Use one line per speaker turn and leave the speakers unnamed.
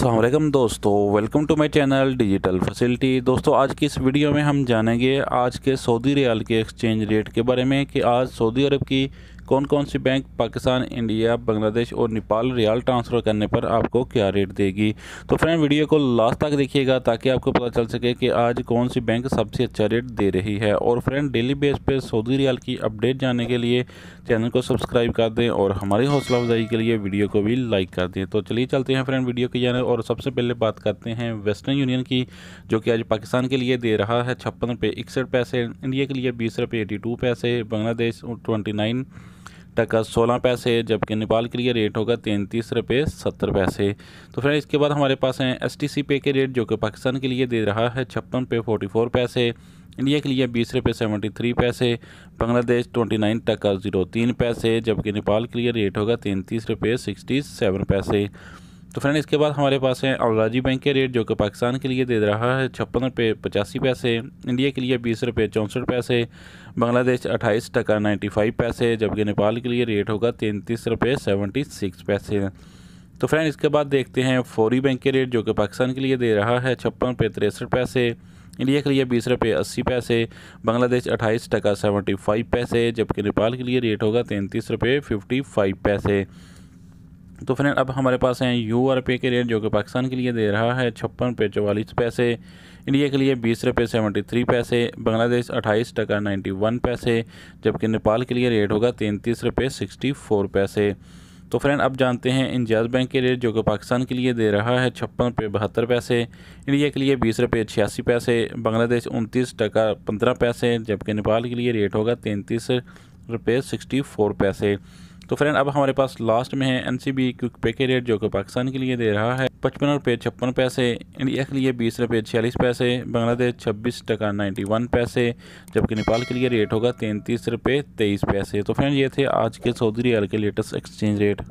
अस्सलामुअलैकुम दोस्तों, welcome to my channel digital facility. दोस्तों, आज की इस वीडियो में हम जानेंगे आज के सऊदी रियाल के एक्सचेंज रेट के बारे में कि आज सऊदी अरब की कौन कौन सी बैंक पाकिस्तान, इंडिया, बांग्लादेश और नेपाल रियाल ट्रांसफ़र करने पर आपको क्या रेट देगी। तो फ्रेंड, वीडियो को लास्ट तक देखिएगा ताकि आपको पता चल सके कि आज कौन सी बैंक सबसे अच्छा रेट दे रही है। और फ्रेंड, डेली बेस पे सऊदी रियाल की अपडेट जानने के लिए चैनल को सब्सक्राइब कर दें और हमारी हौसला अफजाई के लिए वीडियो को भी लाइक कर दें। तो चलिए चलते हैं फ्रेंड वीडियो की जाने और सबसे पहले बात करते हैं वेस्टर्न यूनियन की, जो कि आज पाकिस्तान के लिए दे रहा है 56 रुपये 61 पैसे, इंडिया के लिए 20 रुपये 82 पैसे, बांग्लादेश 29 टका 16 पैसे, जबकि नेपाल के लिए रेट होगा 33 रुपये 70 पैसे। तो फ्रेंड, इसके बाद हमारे पास हैं STC पे के रेट, जो कि पाकिस्तान के लिए दे रहा है 56 रुपये 44 पैसे, इंडिया के लिए 20 रुपये 73 पैसे, बांग्लादेश 29 टका 03 पैसे, जबकि नेपाल के लिए रेट होगा 33 रुपये 67 पैसे। तो फ्रेंड, इसके बाद हमारे पास है अल-राजी बैंक के रेट, जो कि पाकिस्तान के लिए दे रहा है 56 रुपये 85 पैसे, इंडिया के लिए 20 रुपये 64 पैसे, बांग्लादेश 28 टका 95 पैसे, जबकि नेपाल के लिए रेट होगा 33 रुपये 76 पैसे। तो फ्रेंड, इसके बाद देखते हैं फौरी बैंक के रेट, जो कि पाकिस्तान के लिए दे रहा है 56 रुपये 63 पैसे, इंडिया के लिए 20 रुपये 80 पैसे, बांग्लादेश 28 टका 75 पैसे, जबकि नेपाल के लिए रेट होगा 33 रुपये 55 पैसे। तो फ्रेंड, अब हमारे पास हैं URP के रेट, जो कि पाकिस्तान के लिए दे रहा है 56 रुपये 44 पैसे, इंडिया के लिए 20 रुपये 73 पैसे, बांग्लादेश 28 टका 91 पैसे, जबकि नेपाल के लिए रेट होगा 33 रुपये 64 पैसे। तो फ्रेंड, अब जानते हैं इंजाज बैंक के रेट, जो कि पाकिस्तान के लिए दे रहा है 56 रुपये 72 पैसे, इंडिया के लिए 20 रुपये 86 पैसे, बांग्लादेश 29 टका 15 पैसे, जबकि नेपाल के लिए रेट होगा 33 रुपये 64 पैसे। तो फ्रेंड, अब हमारे पास लास्ट में है NCB क्विक पे के रेट, जो कि पाकिस्तान के लिए दे रहा है 55 रुपये 56 पैसे, इंडिया के लिए 20 रुपये 46 पैसे, बांग्लादेश 26 टका 91 पैसे, जबकि नेपाल के लिए रेट होगा 33 रुपये 23 पैसे। तो फ्रेंड, ये थे आज के सऊदी रियाल के लेटेस्ट एक्सचेंज रेट।